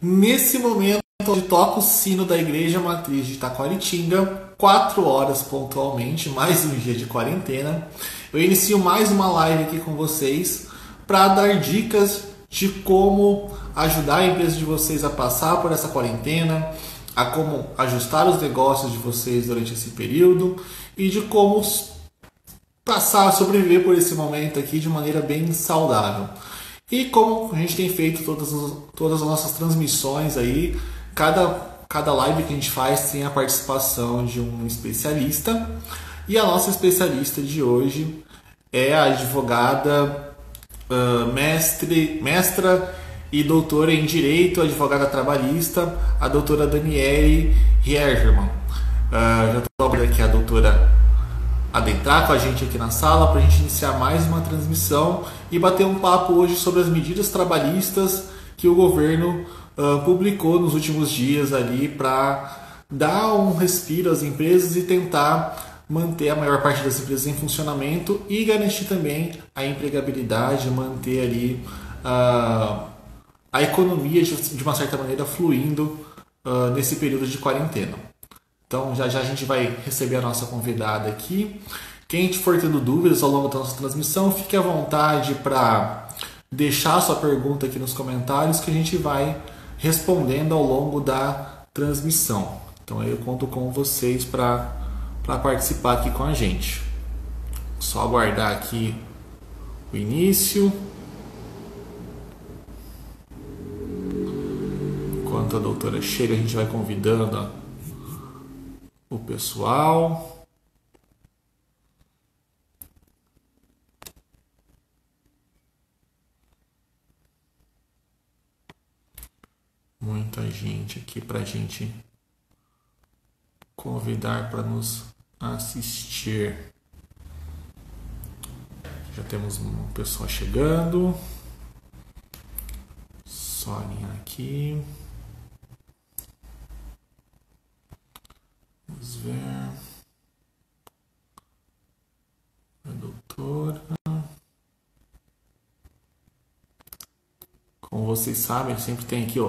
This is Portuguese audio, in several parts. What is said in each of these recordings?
Nesse momento, onde toca o sino da Igreja Matriz de Taquaritinga, 4 horas pontualmente, mais um dia de quarentena, eu inicio mais uma live aqui com vocês para dar dicas de como ajudar a empresa de vocês a passar por essa quarentena, a como ajustar os negócios de vocês durante esse período e de como passar a sobreviver por esse momento aqui de maneira bem saudável. E como a gente tem feito todas as nossas transmissões aí, cada live que a gente faz tem a participação de um especialista. E a nossa especialista de hoje é a advogada mestra e doutora em Direito, advogada trabalhista, a doutora Daniele Hiergerman. Já estou abrindo aqui a doutora adentrar com a gente aqui na sala para a gente iniciar mais uma transmissão e bater um papo hoje sobre as medidas trabalhistas que o governo publicou nos últimos dias ali para dar um respiro às empresas e tentar manter a maior parte das empresas em funcionamento e garantir também a empregabilidade, manter ali a economia de uma certa maneira fluindo nesse período de quarentena. Então já a gente vai receber a nossa convidada aqui. Quem for tendo dúvidas ao longo da nossa transmissão, fique à vontade para deixar a sua pergunta aqui nos comentários que a gente vai respondendo ao longo da transmissão. Então eu conto com vocês para participar aqui com a gente. Só aguardar aqui o início. Enquanto a doutora chega, a gente vai convidando o pessoal. Muita gente aqui para a gente convidar para nos assistir. Já temos uma pessoa chegando. Só alinhar aqui. Vamos ver. A doutora. Como vocês sabem, sempre tem aqui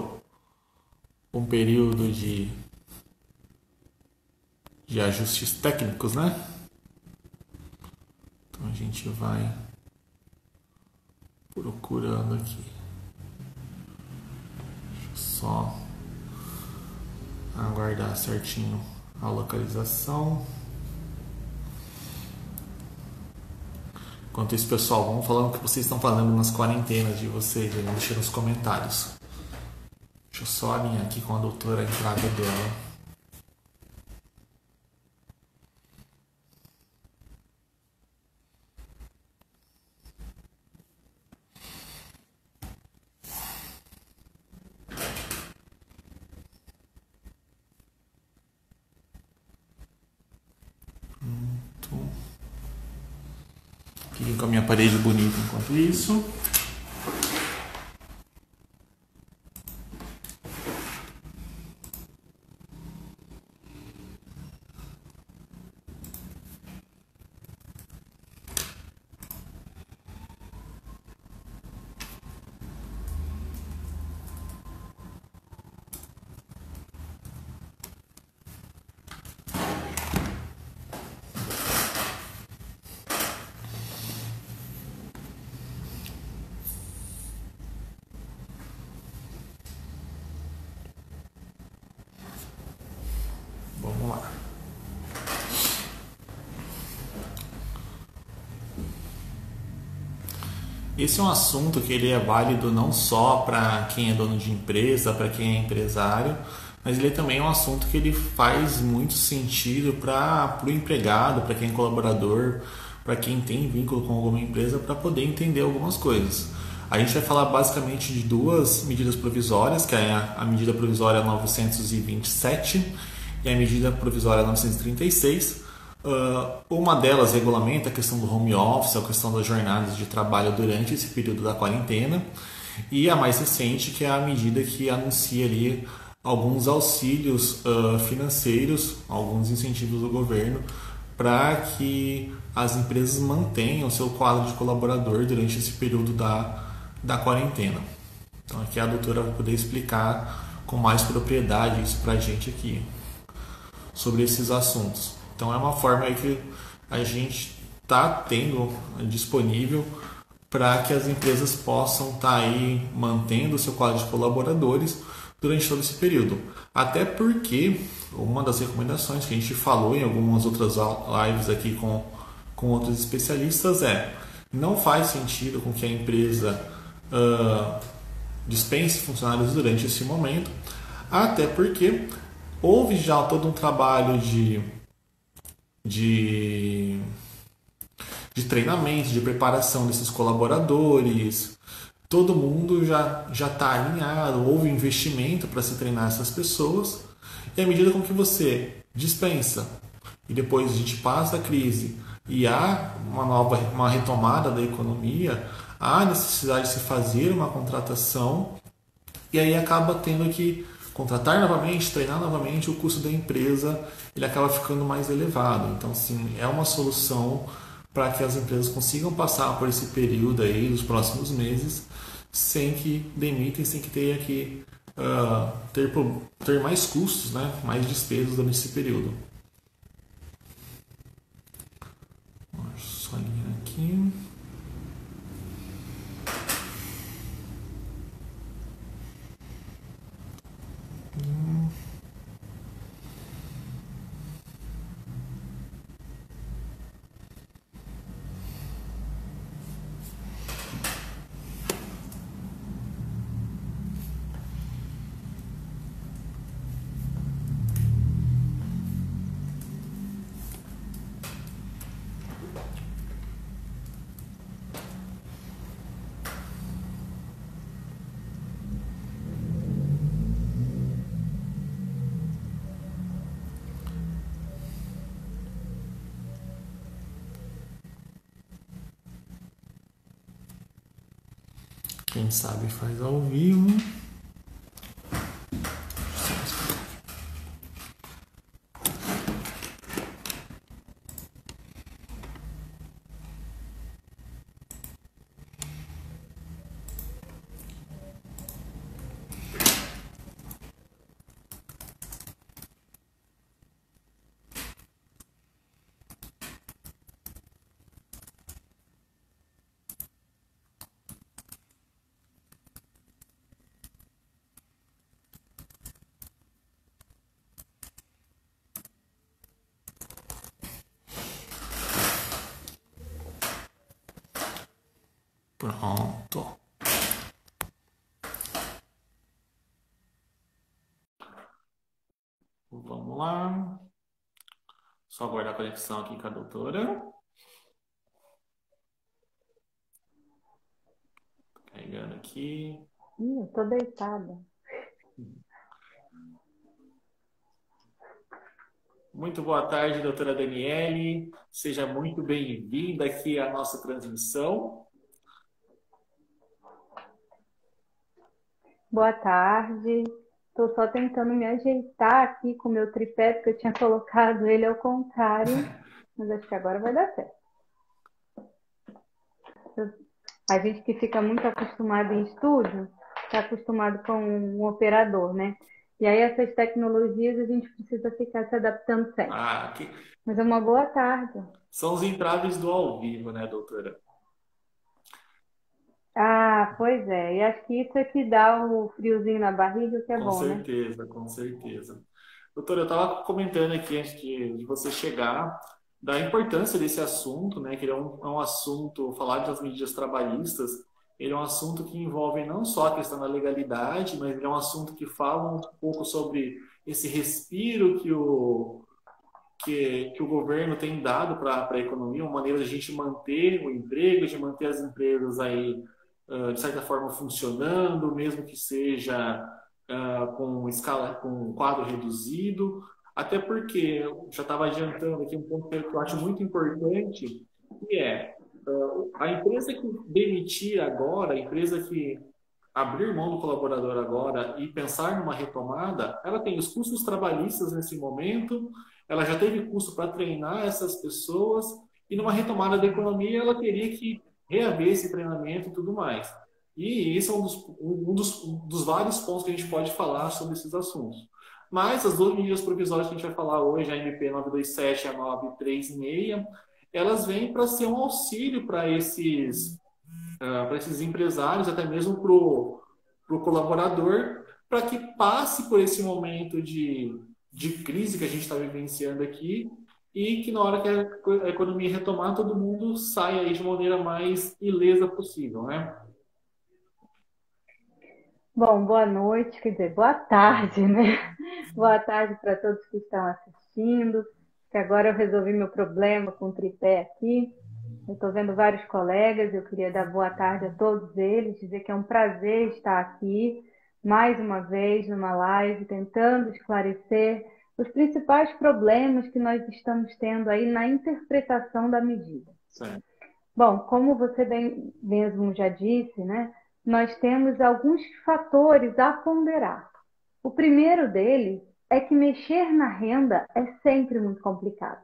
um período de ajustes técnicos, né? Então a gente vai procurando aqui. Deixa eu só aguardar certinho a localização. Enquanto isso, pessoal, vamos falando o que vocês estão falando nas quarentenas de vocês, deixa nos comentários. Deixa eu só alinhar aqui com a doutora a entrada dela. Fiquem com a minha parede bonita enquanto isso. Vamos lá. Esse é um assunto que ele é válido não só para quem é dono de empresa, para quem é empresário, mas ele também é um assunto que ele faz muito sentido para o empregado, para quem é colaborador, para quem tem vínculo com alguma empresa, para poder entender algumas coisas. A gente vai falar basicamente de duas medidas provisórias, que é a medida provisória 927 e a medida provisória 936. Uma delas regulamenta a questão do home office, a questão das jornadas de trabalho durante esse período da quarentena, e a mais recente, que é a medida que anuncia ali alguns auxílios financeiros, alguns incentivos do governo para que as empresas mantenham o seu quadro de colaborador durante esse período da quarentena. Então aqui a doutora vai poder explicar com mais propriedade isso para a gente aqui, sobre esses assuntos. Então é uma forma aí que a gente está tendo disponível para que as empresas possam estar aí mantendo o seu quadro de colaboradores durante todo esse período. Até porque uma das recomendações que a gente falou em algumas outras lives aqui com outros especialistas é: não faz sentido com que a empresa dispense funcionários durante esse momento, até porque houve já todo um trabalho de, de treinamento, de preparação desses colaboradores. Todo mundo já está alinhado, houve investimento para se treinar essas pessoas, e à medida com que você dispensa e depois a gente passa a crise e há uma retomada da economia, há necessidade de se fazer uma contratação, e aí acaba tendo que contratar novamente, treinar novamente, o custo da empresa ele acaba ficando mais elevado. Então, sim, é uma solução para que as empresas consigam passar por esse período aí, dos próximos meses, sem que demitem, sem que tenha que ter mais custos, né? Mais despesas durante esse período. Só alinhar aqui. Quem sabe faz ao vivo. Pronto. Vamos lá. Só aguardar a conexão aqui com a doutora. Carregando aqui. Eu tô deitada. Muito boa tarde, doutora Daniele. Seja muito bem-vinda aqui à nossa transmissão. Boa tarde. Estou só tentando me ajeitar aqui com o meu tripé, porque eu tinha colocado ele ao contrário, mas acho que agora vai dar certo. A gente que fica muito acostumado em estúdio, está acostumado com um operador, né? E aí essas tecnologias a gente precisa ficar se adaptando sempre. Mas é uma boa tarde. São os entraves do ao vivo, né, doutora? Ah, pois é. E acho que isso é que dá o friozinho na barriga, que é bom, né? Com certeza, com certeza. Doutora, eu estava comentando aqui antes de você chegar da importância desse assunto, né? Que ele é um assunto, falar das medidas trabalhistas, ele é um assunto que envolve não só a questão da legalidade, mas ele é um assunto que fala um pouco sobre esse respiro que o governo tem dado para a economia, uma maneira de a gente manter o emprego, de manter as empresas aí, de certa forma, funcionando, mesmo que seja com quadro reduzido, até porque eu já estava adiantando aqui um ponto que eu acho muito importante, que é a empresa que demitir agora, a empresa que abrir mão do colaborador agora e pensar numa retomada, ela tem os custos trabalhistas nesse momento, ela já teve custo para treinar essas pessoas, e numa retomada da economia ela teria que reaver esse treinamento e tudo mais. E esse é um dos vários pontos que a gente pode falar sobre esses assuntos. Mas as duas medidas provisórias que a gente vai falar hoje, a MP 927 e a 936, elas vêm para ser um auxílio para esses empresários, até mesmo para o colaborador, para que passe por esse momento de crise que a gente está vivenciando aqui e que na hora que a economia retomar, todo mundo saia aí de maneira mais ilesa possível, né? Bom, boa noite, quer dizer, boa tarde, né? Boa tarde para todos que estão assistindo, que agora eu resolvi meu problema com o tripé aqui. Eu estou vendo vários colegas, eu queria dar boa tarde a todos eles, dizer que é um prazer estar aqui, mais uma vez, numa live, tentando esclarecer os principais problemas que nós estamos tendo aí na interpretação da medida. Sim. Bom, como você bem mesmo já disse, né? Nós temos alguns fatores a ponderar. O primeiro deles é que mexer na renda é sempre muito complicado.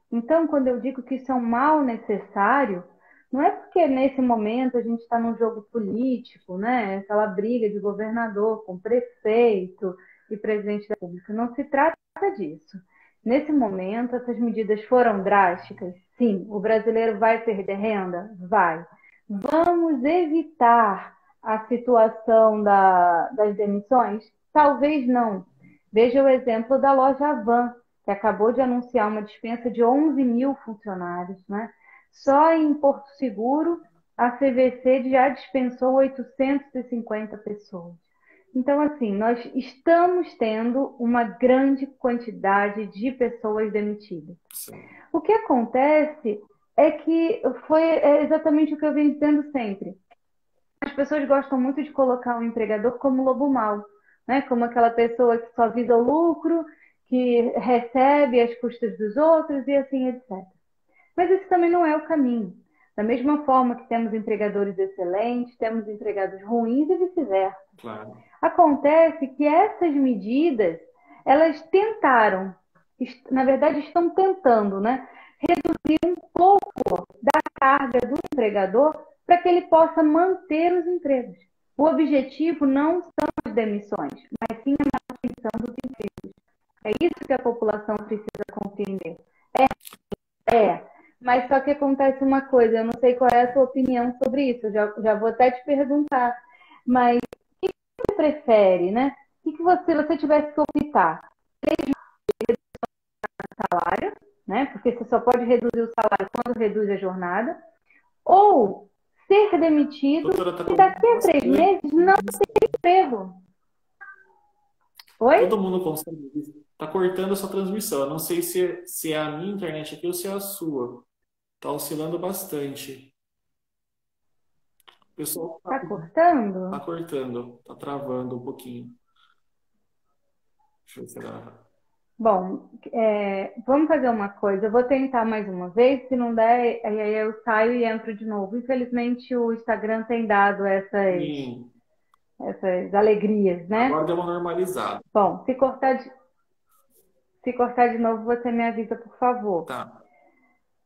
Então, quando eu digo que isso é um mal necessário, não é porque nesse momento a gente está num jogo político, né? Aquela briga de governador com prefeito e presidente da República. Não se trata disso. Nesse momento, essas medidas foram drásticas? Sim. O brasileiro vai perder renda? Vai. Vamos evitar a situação das demissões? Talvez não. Veja o exemplo da loja Havan, que acabou de anunciar uma dispensa de 11 mil funcionários, né? Só em Porto Seguro, a CVC já dispensou 850 pessoas. Então, assim, nós estamos tendo uma grande quantidade de pessoas demitidas. Sim. O que acontece é que é exatamente o que eu venho dizendo sempre. As pessoas gostam muito de colocar o empregador como lobo mau, né? Como aquela pessoa que só visa o lucro, que recebe às custas dos outros e assim, etc. Mas esse também não é o caminho. Da mesma forma que temos empregadores excelentes, temos empregados ruins e vice-versa. Claro. Acontece que essas medidas, elas tentaram, na verdade estão tentando, né, reduzir um pouco da carga do empregador para que ele possa manter os empregos. O objetivo não são as demissões, mas sim a manutenção dos empregos. É isso que a população precisa compreender. Mas só que acontece uma coisa, eu não sei qual é a sua opinião sobre isso, eu já vou até te perguntar, mas o que você prefere, né? O que você, se você tivesse que optar? 3 meses de salário, né? Porque você só pode reduzir o salário quando reduz a jornada, ou ser demitido e daqui a 3 meses não ter emprego. Oi? Todo mundo consegue. Tá cortando a sua transmissão. Eu não sei se é a minha internet aqui ou se é a sua. Tá oscilando bastante. O pessoal tá cortando? Tá cortando. Tá travando um pouquinho. Deixa eu ver se ela... Bom, vamos fazer uma coisa. Eu vou tentar mais uma vez. Se não der, aí eu saio e entro de novo. Infelizmente, o Instagram tem dado essas alegrias, né? Agora deu uma normalizada. Bom, se cortar de novo, você me avisa, por favor. Tá.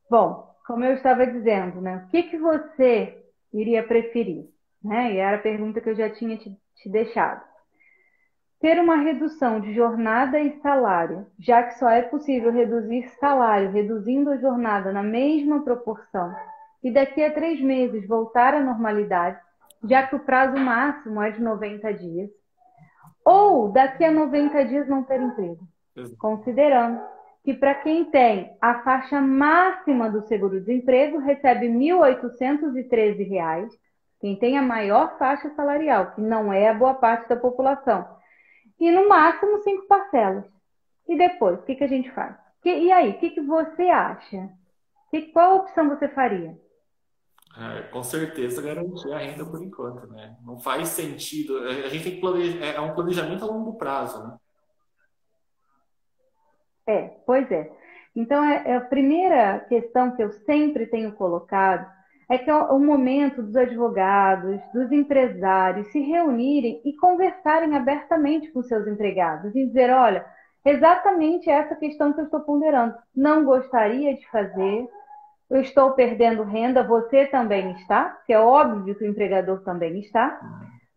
Bom, como eu estava dizendo, né? O que você iria preferir? Né? E era a pergunta que eu já tinha te deixado. Ter uma redução de jornada e salário, já que só é possível reduzir salário reduzindo a jornada na mesma proporção, e daqui a 3 meses voltar à normalidade, já que o prazo máximo é de 90 dias, ou daqui a 90 dias não ter emprego, considerando que para quem tem a faixa máxima do seguro-desemprego recebe R$ 1.813, quem tem a maior faixa salarial, que não é a boa parte da população, e no máximo 5 parcelas. E depois, o que a gente faz? E aí, o que você acha? Qual opção você faria? Com certeza garantir a renda por enquanto, né? Não faz sentido. A gente tem que planejar, é um planejamento a longo prazo, né? Pois é. Então, a primeira questão que eu sempre tenho colocado é que é o momento dos advogados, dos empresários se reunirem e conversarem abertamente com seus empregados e dizer, olha, exatamente essa questão que eu estou ponderando. Não gostaria de fazer, eu estou perdendo renda, você também está, que é óbvio que o empregador também está,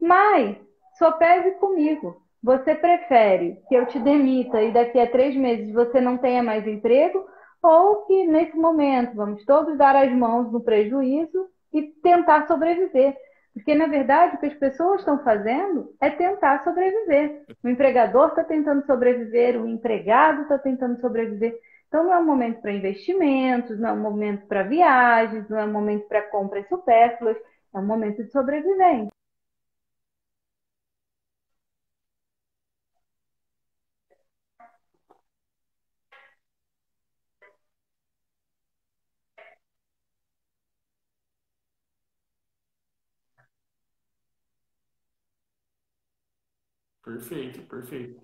mas sopese comigo. Você prefere que eu te demita e daqui a 3 meses você não tenha mais emprego, ou que nesse momento vamos todos dar as mãos no prejuízo e tentar sobreviver? Porque, na verdade, o que as pessoas estão fazendo é tentar sobreviver. O empregador está tentando sobreviver, o empregado está tentando sobreviver. Então, não é um momento para investimentos, não é um momento para viagens, não é um momento para compras supérfluas, é um momento de sobrevivência. Perfeito, perfeito.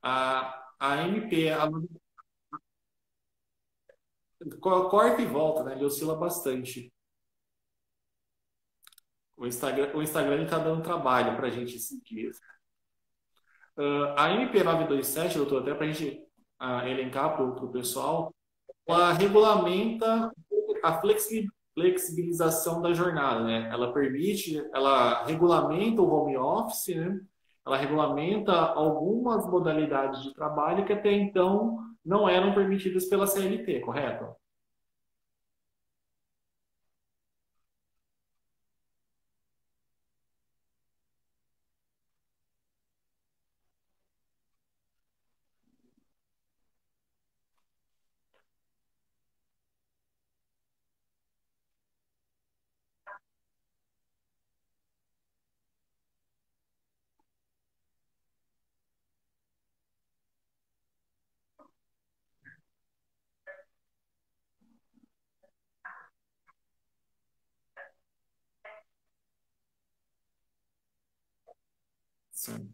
A MP, corta e volta, né? Ele oscila bastante. O Instagram está dando trabalho para a gente esses dias. A MP 927, doutor, até para a gente elencar para o pessoal, ela regulamenta a flexibilização da jornada, né? Ela permite, ela regulamenta o home office, né? Ela regulamenta algumas modalidades de trabalho que até então não eram permitidas pela CLT, correto? Sim.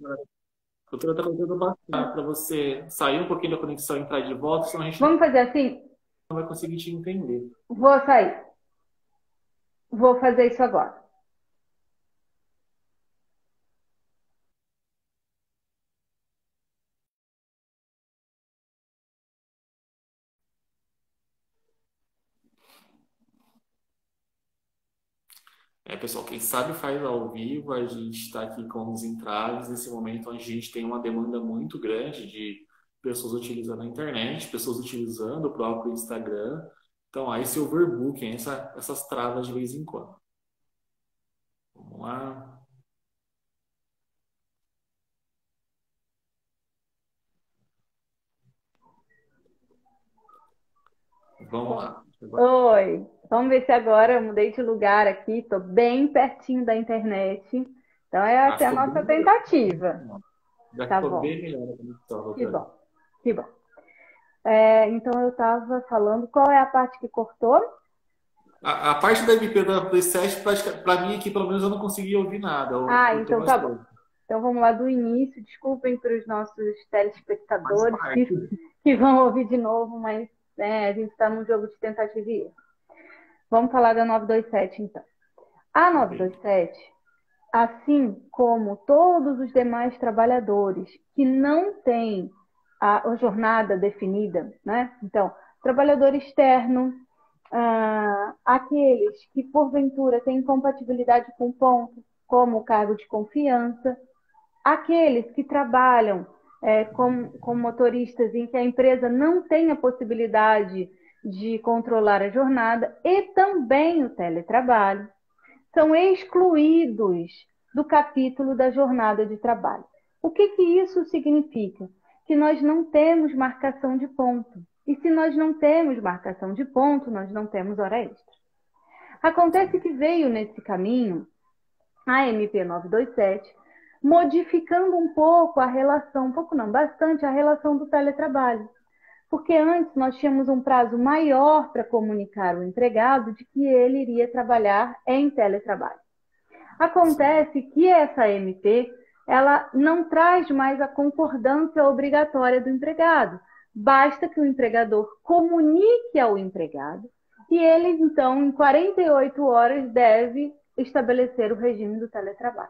A doutora está contando bastante para você sair um pouquinho da conexão e entrar de volta, senão a gente Vamos fazer assim? não vai conseguir te entender. Vou sair. Vou fazer isso agora. Pessoal, quem sabe faz ao vivo, a gente está aqui com os entraves nesse momento onde a gente tem uma demanda muito grande de pessoas utilizando a internet, pessoas utilizando o próprio Instagram. Então, há esse overbooking, essas travas de vez em quando. Vamos lá. Vamos lá. Oi, vamos ver se agora eu mudei de lugar aqui, estou bem pertinho da internet. Então, essa é a nossa tentativa. Já Tá ficou bom. bem melhor a conexão, Que doutora. bom, que bom. Então, eu estava falando, qual é a parte que cortou? A parte da MP da Play 7, para mim aqui, pelo menos, eu não consegui ouvir nada. Cortou Então tá bom. bastante. Então vamos lá do início. Desculpem para os nossos Faz telespectadores parte. que vão ouvir de novo, mas a gente está num jogo de tentativa e erro. Vamos falar da 927, então. A 927, assim como todos os demais trabalhadores que não têm a jornada definida, né? Então, trabalhador externo, aqueles que porventura têm incompatibilidade com ponto, como o cargo de confiança, aqueles que trabalham com motoristas em que a empresa não tem a possibilidade de controlar a jornada e também o teletrabalho, são excluídos do capítulo da jornada de trabalho. O que isso significa? Que nós não temos marcação de ponto. E se nós não temos marcação de ponto, nós não temos hora extra. Acontece que veio nesse caminho a MP 927, modificando um pouco a relação, um pouco não, bastante a relação do teletrabalho. Porque antes nós tínhamos um prazo maior para comunicar ao empregado de que ele iria trabalhar em teletrabalho. Acontece que essa MP, ela não traz mais a concordância obrigatória do empregado. Basta que o empregador comunique ao empregado e ele, então, em 48 horas, deve estabelecer o regime do teletrabalho.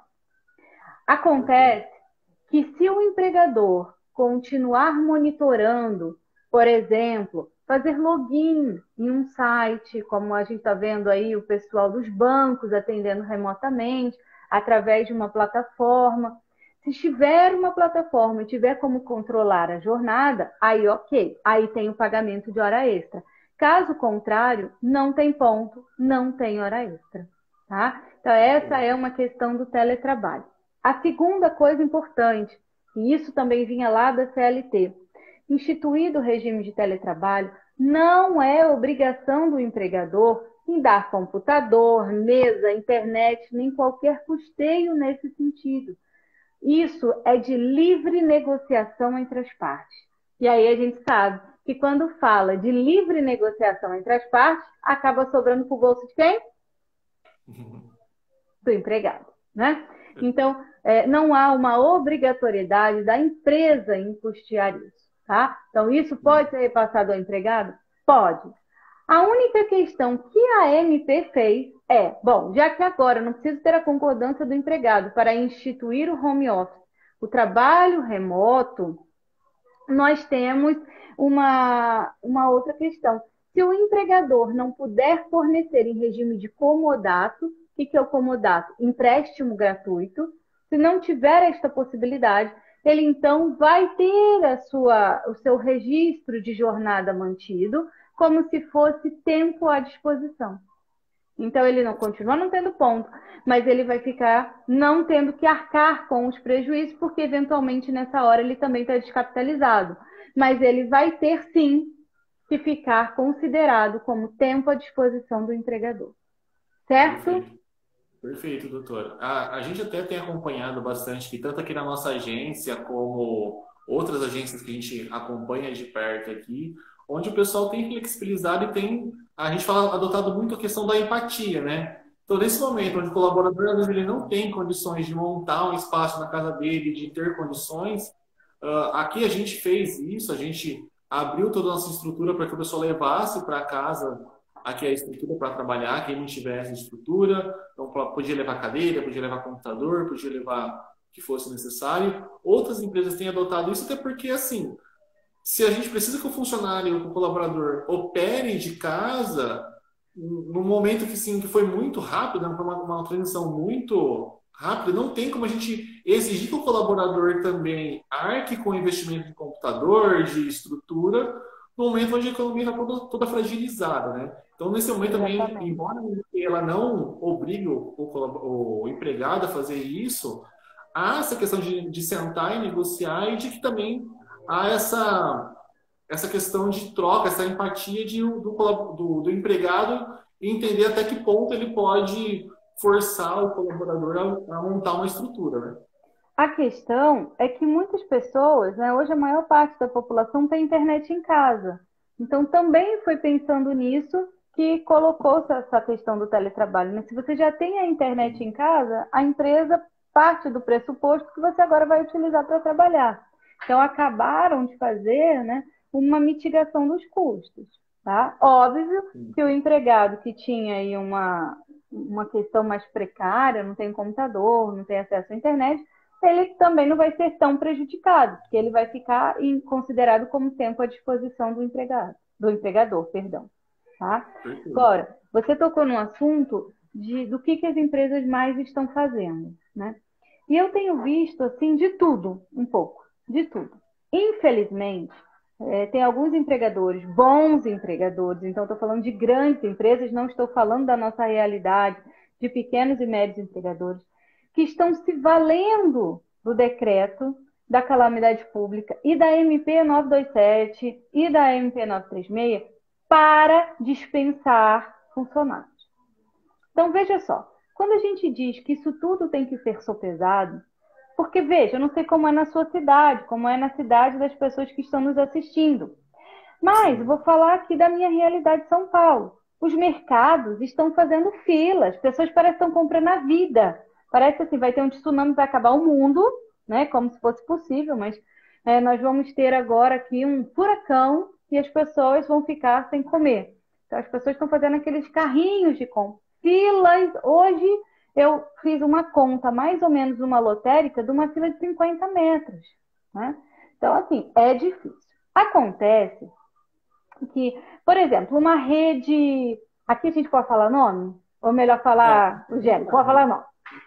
Acontece que se o empregador continuar monitorando, por exemplo, fazer login em um site, como a gente está vendo aí o pessoal dos bancos atendendo remotamente, através de uma plataforma. Se tiver uma plataforma e tiver como controlar a jornada, aí ok, aí tem o pagamento de hora extra. Caso contrário, não tem ponto, não tem hora extra. Tá? Então, essa é uma questão do teletrabalho. A segunda coisa importante, e isso também vinha lá da CLT, instituído o regime de teletrabalho, não é obrigação do empregador em dar computador, mesa, internet, nem qualquer custeio nesse sentido. Isso é de livre negociação entre as partes. E aí a gente sabe que quando fala de livre negociação entre as partes, acaba sobrando para o bolso de quem? Do empregado, né? Então, não há uma obrigatoriedade da empresa em custear isso, tá? Então, isso pode ser repassado ao empregado? Pode. A única questão que a MP fez bom, já que agora não preciso ter a concordância do empregado para instituir o home office, o trabalho remoto, nós temos uma outra questão. Se o empregador não puder fornecer em regime de comodato, o que é o comodato? Empréstimo gratuito. Se não tiver esta possibilidade, ele então vai ter o seu registro de jornada mantido, como se fosse tempo à disposição. Então, ele não continua não tendo ponto, mas ele vai ficar não tendo que arcar com os prejuízos, porque eventualmente nessa hora ele também está descapitalizado. Mas ele vai ter, sim, que ficar considerado como tempo à disposição do empregador. Certo? Perfeito, doutor. A gente até tem acompanhado bastante, aqui, tanto aqui na nossa agência, como outras agências que a gente acompanha de perto aqui, onde o pessoal tem flexibilizado e a gente fala, adotado muito a questão da empatia, né? Então, nesse momento, onde o colaborador, às vezes, ele não tem condições de montar um espaço na casa dele, de ter condições, aqui a gente fez isso, a gente abriu toda a nossa estrutura para que o pessoal levasse para casa aqui a estrutura para trabalhar, quem não tivesse estrutura, então podia levar cadeira, podia levar computador, podia levar o que fosse necessário. Outras empresas têm adotado isso, até porque, assim, se a gente precisa que o funcionário, o colaborador, opere de casa, no momento que, sim, que foi muito rápido, foi uma transição muito rápida, não tem como a gente exigir que o colaborador também arque com investimento de computador, de estrutura, no momento onde a economia está toda fragilizada, né? Então, nesse momento também, embora ela não obrigue o empregado a fazer isso, há essa questão de sentar e negociar e de que também há essa questão de troca, essa empatia do empregado e entender até que ponto ele pode forçar o colaborador a montar uma estrutura, né? A questão é que muitas pessoas, né, hoje a maior parte da população tem internet em casa. Então, também foi pensando nisso que colocou essa questão do teletrabalho, né? Se você já tem a internet em casa, a empresa parte do pressuposto que você agora vai utilizar para trabalhar. Então, acabaram de fazer, né, uma mitigação dos custos. Tá? Óbvio que o empregado que tinha aí uma questão mais precária, não tem computador, não tem acesso à internet, ele também não vai ser tão prejudicado, porque ele vai ficar considerado como tempo à disposição do empregador, perdão. Tá? Agora, você tocou num assunto do que as empresas mais estão fazendo, né? E eu tenho visto, assim, de tudo, um pouco, de tudo. Infelizmente, tem alguns empregadores, bons empregadores, então estou falando de grandes empresas, não estou falando da nossa realidade, de pequenos e médios empregadores, que estão se valendo do decreto da calamidade pública e da MP 927 e da MP 936 para dispensar funcionários. Então, veja só, quando a gente diz que isso tudo tem que ser sopesado, porque, veja, eu não sei como é na sua cidade, como é na cidade das pessoas que estão nos assistindo, mas eu vou falar aqui da minha realidade de São Paulo. Os mercados estão fazendo filas, as pessoas parecem que estão comprando a vida. Parece assim, vai ter um tsunami, vai acabar o mundo, né? Como se fosse possível, mas nós vamos ter agora aqui um furacão e as pessoas vão ficar sem comer. Então, as pessoas estão fazendo aqueles carrinhos de compra. Filas, hoje eu fiz uma conta, mais ou menos uma lotérica, de uma fila de 50 metros. Né? Então, assim, é difícil. Acontece que, por exemplo, uma rede... Aqui a gente pode falar nome? Ou melhor falar o gênero? Pode falar nome.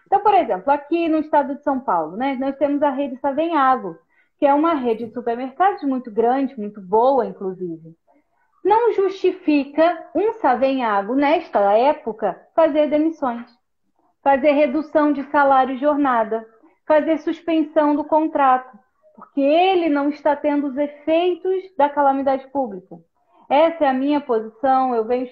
Então, por exemplo, aqui no estado de São Paulo, né, nós temos a rede Savenhago, que é uma rede de supermercados muito grande, muito boa, inclusive. Não justifica um Savenhago, nesta época, fazer demissões, fazer redução de salário e jornada, fazer suspensão do contrato, porque ele não está tendo os efeitos da calamidade pública. Essa é a minha posição, eu venho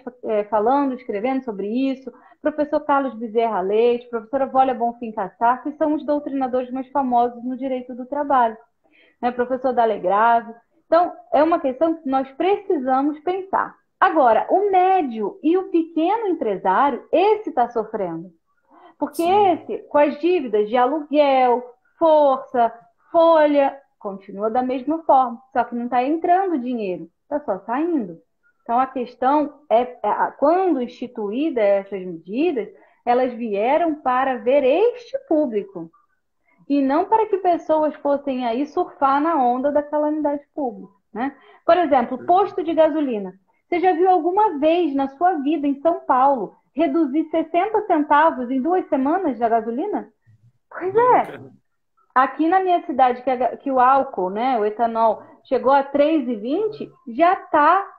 falando, escrevendo sobre isso. Professor Carlos Bezerra Leite, professora Vólia Bonfim Cassar, que são os doutrinadores mais famosos no direito do trabalho. Né? Professor Dalegrave. Então, é uma questão que nós precisamos pensar. Agora, o médio e o pequeno empresário, esse está sofrendo. Porque esse, com as dívidas de aluguel, força, folha, continua da mesma forma. Só que não está entrando dinheiro, está só saindo. Então, a questão quando instituídas essas medidas, elas vieram para ver este público. E não para que pessoas fossem aí surfar na onda da calamidade pública. Né? Por exemplo, posto de gasolina. Você já viu alguma vez na sua vida em São Paulo reduzir 60 centavos em 2 semanas da gasolina? Pois é. Aqui na minha cidade, que o álcool, né, o etanol, chegou a 3,20, já está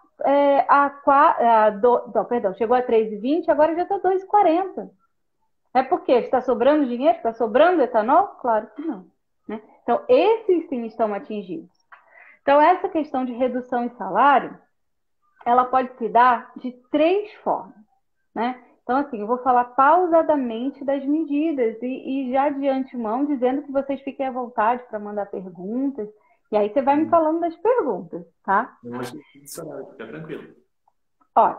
chegou a 3,20, agora já está 2,40. É porque está sobrando dinheiro? Está sobrando etanol? Claro que não. Né? Então, esses sim estão atingidos. Então, essa questão de redução em salário, ela pode se dar de 3 formas. Né? Então, assim, eu vou falar pausadamente das medidas e já de antemão dizendo que vocês fiquem à vontade para mandar perguntas. E aí você vai me falando das perguntas, tá? Não, mas fica tranquilo. Ó,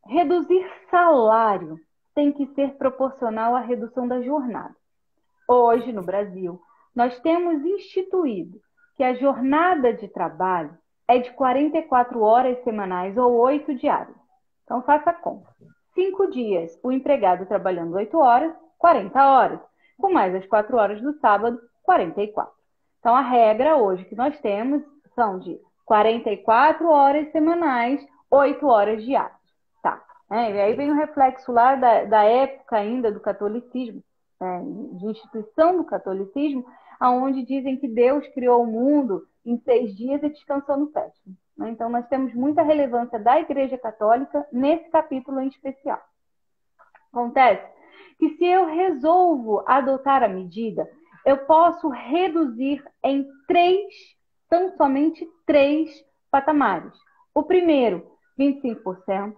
reduzir salário tem que ser proporcional à redução da jornada. Hoje, no Brasil, nós temos instituído que a jornada de trabalho é de 44 horas semanais ou 8 diárias. Então, faça a conta. 5 dias, o empregado trabalhando 8 horas, 40 horas. Com mais as 4 horas do sábado, 44. Então, a regra hoje que nós temos são de 44 horas semanais, 8 horas diárias. Tá. E aí vem o reflexo lá da época ainda do catolicismo, de instituição do catolicismo, onde dizem que Deus criou o mundo em 6 dias e descansou no 7º. Então, nós temos muita relevância da Igreja Católica nesse capítulo em especial. Acontece que se eu resolvo adotar a medida, eu posso reduzir em 3, tão somente 3 patamares. O primeiro, 25%.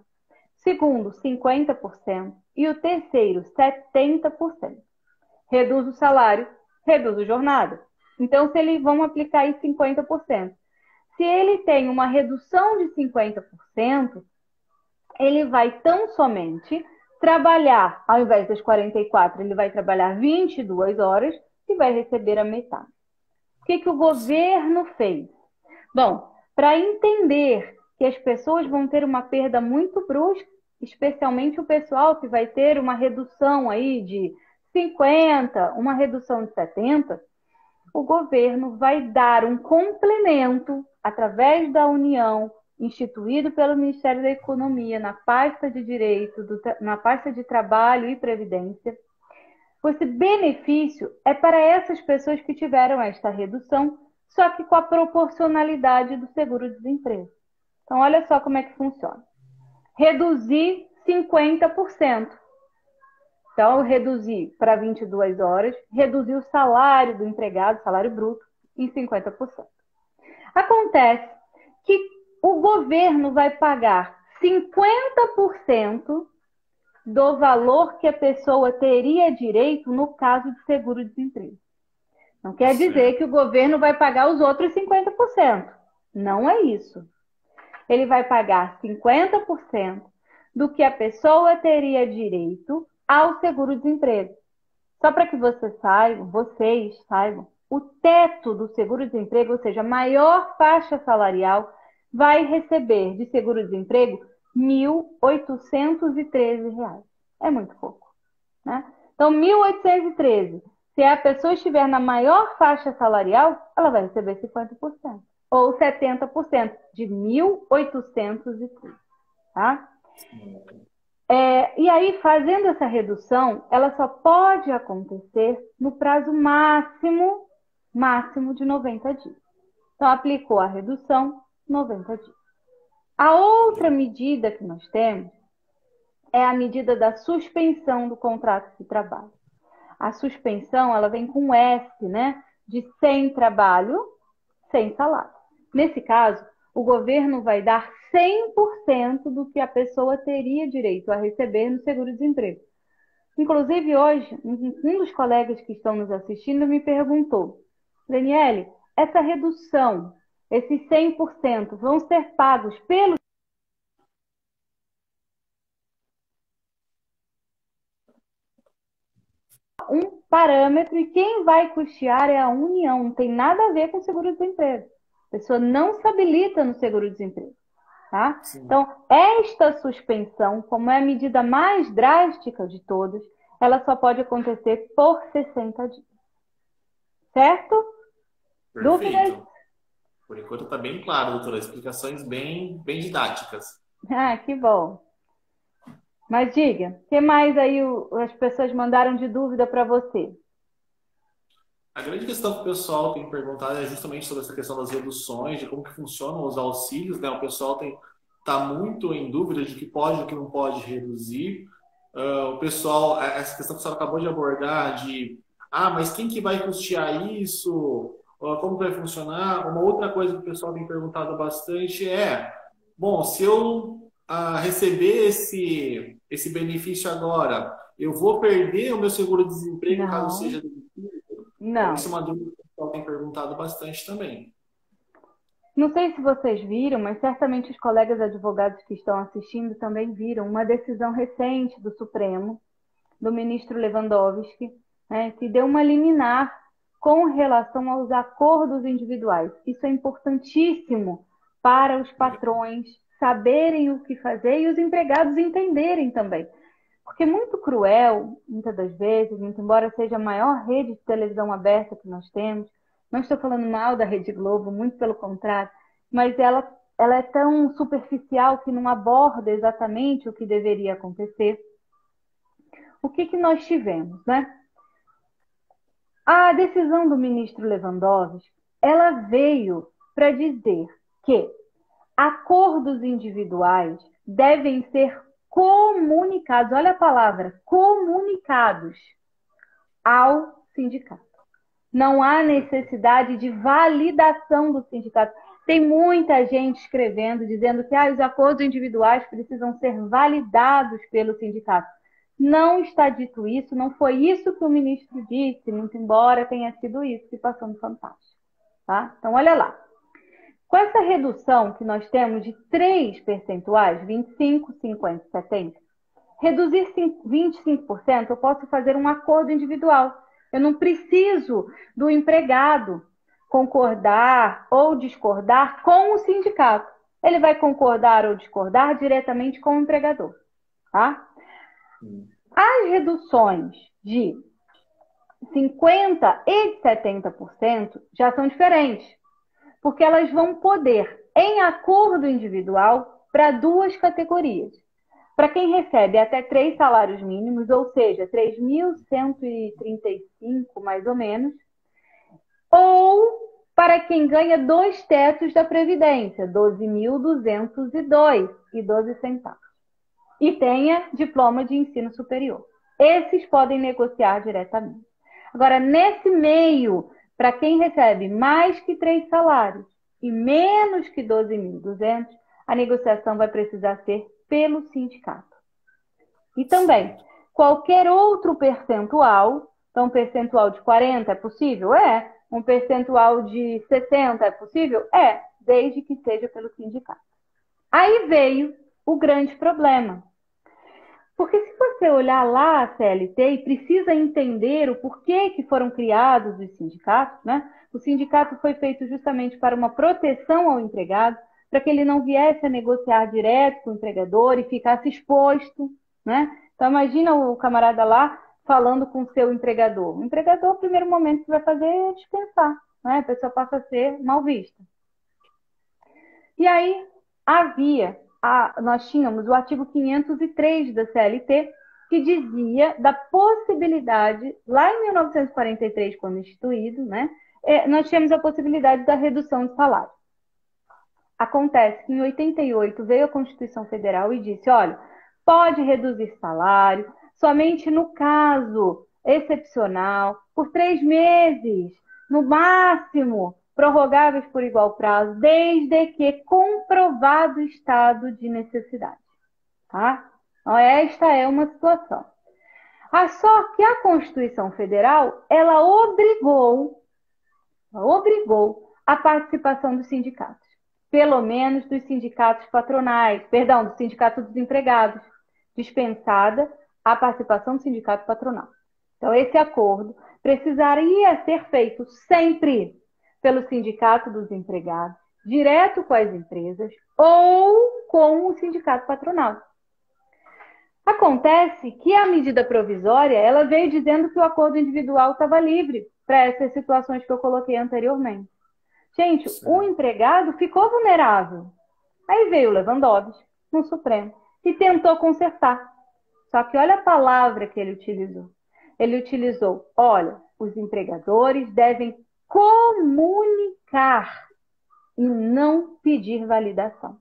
Segundo, 50%. E o terceiro, 70%. Reduz o salário, reduz a jornada. Então, vamos aplicar aí 50%. Se ele tem uma redução de 50%, ele vai tão somente trabalhar, ao invés das 44, ele vai trabalhar 22 horas e vai receber a metade. O que o governo fez? Bom, para entender que as pessoas vão ter uma perda muito brusca, especialmente o pessoal que vai ter uma redução aí de 50, uma redução de 70, o governo vai dar um complemento através da União, instituído pelo Ministério da Economia, na pasta de Direito, na pasta de Trabalho e Previdência. Esse benefício é para essas pessoas que tiveram esta redução, só que com a proporcionalidade do seguro-desemprego. Então, olha só como é que funciona. Reduzir 50%. Então, eu reduzi para 22 horas, reduzi o salário do empregado, salário bruto, em 50%. Acontece que o governo vai pagar 50% do valor que a pessoa teria direito no caso de seguro-desemprego. Não quer dizer que o governo vai pagar os outros 50%. Não é isso. Ele vai pagar 50% do que a pessoa teria direito ao seguro-desemprego. Só para que vocês saibam, o teto do seguro-desemprego, ou seja, a maior faixa salarial, vai receber de seguro-desemprego R$ 1.813. É muito pouco, né? Então, 1.813. Se a pessoa estiver na maior faixa salarial, ela vai receber 50%. Ou 70% de 1.813, tá? E aí, fazendo essa redução, ela só pode acontecer no prazo máximo de 90 dias. Então, aplicou a redução, 90 dias. A outra medida que nós temos é a medida da suspensão do contrato de trabalho. A suspensão, ela vem com S, né? De sem trabalho, sem salário. Nesse caso, o governo vai dar 100% do que a pessoa teria direito a receber no seguro-desemprego. Inclusive, hoje, um dos colegas que estão nos assistindo me perguntou: Daniele, essa redução, esses 100%, vão ser pagos pelo um parâmetro e quem vai custear é a União, não tem nada a ver com o seguro-desemprego. A pessoa não se habilita no seguro-desemprego. Tá? Então, esta suspensão, como é a medida mais drástica de todas, ela só pode acontecer por 60 dias. Certo? Perfeito. Dúvidas? Por enquanto está bem claro, doutora. Explicações bem didáticas. Ah, que bom. Mas diga, o que mais aí as pessoas mandaram de dúvida para você? A grande questão que o pessoal tem perguntado é justamente sobre essa questão das reduções, de como que funcionam os auxílios, né? O pessoal está muito em dúvida de que pode e que não pode reduzir. O pessoal, essa questão que você acabou de abordar, mas quem que vai custear isso? Como vai funcionar? Uma outra coisa que o pessoal tem perguntado bastante bom, se eu receber esse benefício agora, eu vou perder o meu seguro-desemprego caso seja demitido? Não. Isso é uma dúvida que o pessoal tem perguntado bastante também. Não sei se vocês viram, mas certamente os colegas advogados que estão assistindo também viram uma decisão recente do Supremo, do ministro Lewandowski, né, que deu uma liminar com relação aos acordos individuais. Isso é importantíssimo para os patrões saberem o que fazer e os empregados entenderem também. Porque é muito cruel, muitas das vezes, muito embora seja a maior rede de televisão aberta que nós temos, não estou falando mal da Rede Globo, muito pelo contrário, mas ela é tão superficial que não aborda exatamente o que deveria acontecer. O que nós tivemos, né? A decisão do ministro Lewandowski, ela veio para dizer que acordos individuais devem ser comunicados, olha a palavra, comunicados ao sindicato. Não há necessidade de validação do sindicato. Tem muita gente escrevendo, dizendo que os acordos individuais precisam ser validados pelo sindicato. Não está dito isso, não foi isso que o ministro disse, muito embora tenha sido isso que passou no Fantástico. Tá? Então, olha lá. Com essa redução que nós temos de 3 percentuais, 25, 50 e 70, reduzir 25%, eu posso fazer um acordo individual. Eu não preciso do empregado concordar ou discordar com o sindicato. Ele vai concordar ou discordar diretamente com o empregador. Tá? As reduções de 50% e de 70% já são diferentes, porque elas vão poder, em acordo individual, para 2 categorias. Para quem recebe até 3 salários mínimos, ou seja, 3.135 mais ou menos, ou para quem ganha 2 tetos da Previdência, 12.202,12, e tenha diploma de ensino superior. Esses podem negociar diretamente. Agora, nesse meio, para quem recebe mais que 3 salários e menos que 12.200, a negociação vai precisar ser pelo sindicato. E também, qualquer outro percentual, então um percentual de 40 é possível? É. Um percentual de 60 é possível? É, desde que seja pelo sindicato. Aí veio o grande problema. Porque se você olhar lá a CLT e precisa entender o porquê que foram criados os sindicatos, né? O sindicato foi feito justamente para uma proteção ao empregado, para que ele não viesse a negociar direto com o empregador e ficasse exposto, né? Então, imagina o camarada lá falando com o seu empregador. O empregador, no primeiro momento que vai fazer é dispensar, né? A pessoa passa a ser mal vista. E aí, nós tínhamos o artigo 503 da CLT, que dizia da possibilidade, lá em 1943, quando instituído, né? Nós tínhamos a possibilidade da redução de salário. Acontece que em 88 veio a Constituição Federal e disse, olha, pode reduzir salário somente no caso excepcional, por 3 meses, no máximo, prorrogáveis por igual prazo, desde que comprovado estado de necessidade. Tá? Então, esta é uma situação. Só que a Constituição Federal, ela obrigou a participação dos sindicatos. Pelo menos dos sindicatos patronais, dos sindicatos dos empregados, dispensada a participação do sindicato patronal. Então, esse acordo precisaria ser feito sempre pelo sindicato dos empregados, direto com as empresas ou com o sindicato patronal. Acontece que a medida provisória, ela veio dizendo que o acordo individual estava livre para essas situações que eu coloquei anteriormente. Gente, o empregado ficou vulnerável. Aí veio o Lewandowski no Supremo e tentou consertar. Só que olha a palavra que ele utilizou. Ele utilizou, olha, os empregadores devem comunicar e não pedir validação.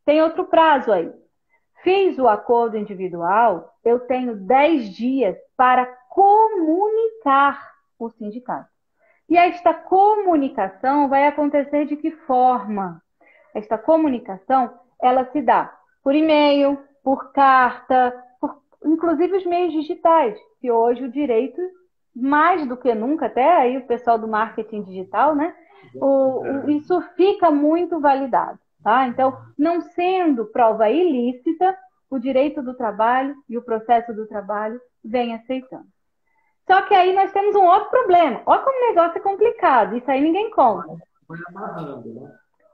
Tem outro prazo aí. Fiz o acordo individual, eu tenho 10 dias para comunicar o sindicato. E esta comunicação vai acontecer de que forma? Esta comunicação, ela se dá por e-mail, por carta, inclusive os meios digitais, que hoje o direito, mais do que nunca, até aí o pessoal do marketing digital, né? Isso fica muito validado, tá? Então, não sendo prova ilícita, o direito do trabalho e o processo do trabalho vem aceitando. Só que aí nós temos um outro problema. Olha como o negócio é complicado. Isso aí ninguém conta.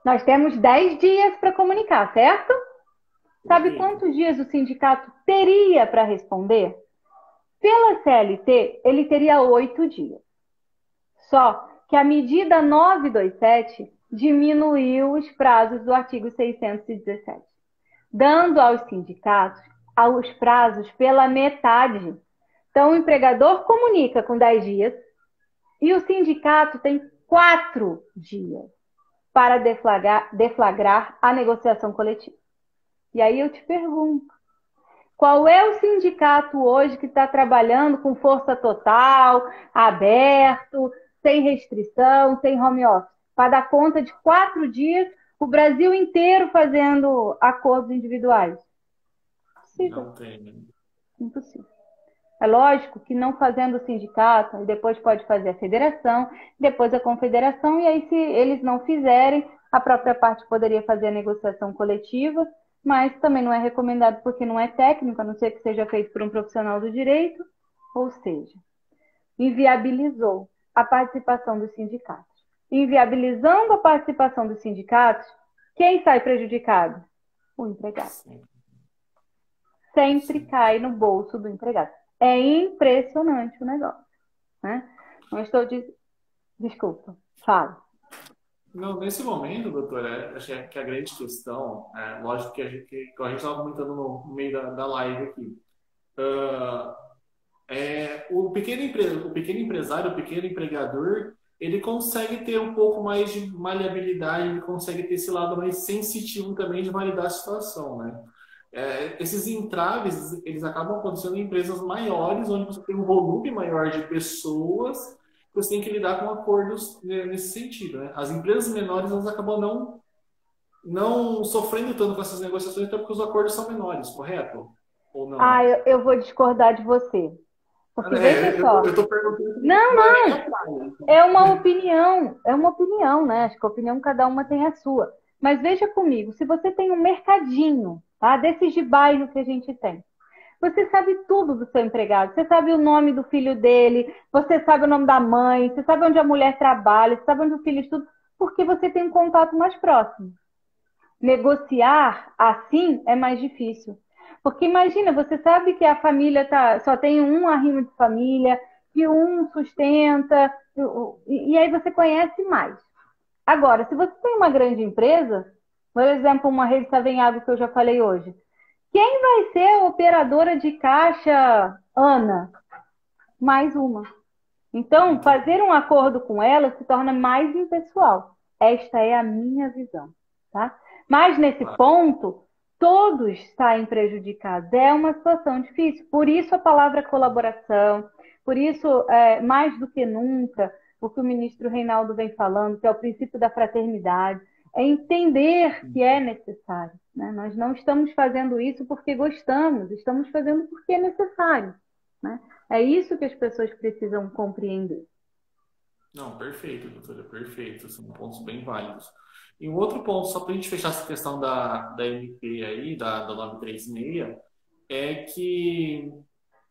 Nós temos 10 dias para comunicar, certo? Sabe quantos dias o sindicato teria para responder? Pela CLT, ele teria 8 dias. Só que a medida 927 diminuiu os prazos do artigo 617, dando aos sindicatos os prazos pela metade. Então, o empregador comunica com 10 dias e o sindicato tem 4 dias para deflagrar a negociação coletiva. E aí eu te pergunto, qual é o sindicato hoje que está trabalhando com força total, aberto, sem restrição, sem home office, para dar conta de 4 dias, o Brasil inteiro fazendo acordos individuais? Impossível. Não tem, né? Impossível. É lógico que não fazendo o sindicato, e depois pode fazer a federação, depois a confederação, e aí se eles não fizerem, a própria parte poderia fazer a negociação coletiva, mas também não é recomendado porque não é técnico, a não ser que seja feito por um profissional do direito, ou seja, inviabilizou a participação dos sindicatos. Inviabilizando a participação dos sindicatos, quem sai prejudicado? O empregado. Sempre cai no bolso do empregado. É impressionante o negócio, né? Não estou Desculpa, fala. Não, nesse momento, doutora, acho que a grande questão, lógico que a gente estava comentando no meio da live aqui, o pequeno empresário, o pequeno empregador, ele consegue ter um pouco mais de maleabilidade, ele consegue ter esse lado mais sensitivo também de validar a situação, né? Esses entraves, eles acabam acontecendo em empresas maiores, onde você tem um volume maior de pessoas, você tem que lidar com acordos nesse sentido, né? As empresas menores, elas acabam não sofrendo tanto com essas negociações, até porque os acordos são menores, correto? Ou não? Eu vou discordar de você. Porque veja só. Eu tô perguntando. Não. É uma opinião, né? Acho que a opinião cada uma tem a sua. Mas veja comigo, se você tem um mercadinho, tá? Desses de bairro que a gente tem, você sabe tudo do seu empregado, você sabe o nome do filho dele, você sabe o nome da mãe, você sabe onde a mulher trabalha, você sabe onde o filho estuda. porque você tem um contato mais próximo. Negociar assim é mais difícil. Porque imagina, você sabe que a família só tem um arrimo de família, que um sustenta, e aí você conhece mais. Agora, se você tem uma grande empresa, por exemplo, uma rede Savenhago que eu já falei hoje, quem vai ser a operadora de caixa Ana? Mais uma. Então, fazer um acordo com ela se torna mais impessoal. Esta é a minha visão, tá? Mas nesse ponto, todos saem prejudicados. É uma situação difícil. Por isso a palavra colaboração, por isso, mais do que nunca, o que o ministro Reinaldo vem falando, que é o princípio da fraternidade, é entender que é necessário. Né? Nós não estamos fazendo isso porque gostamos, estamos fazendo porque é necessário. Né? É isso que as pessoas precisam compreender. Não, perfeito, doutora, perfeito. São pontos bem válidos. E um outro ponto, só para a gente fechar essa questão da MP aí, da 936, é que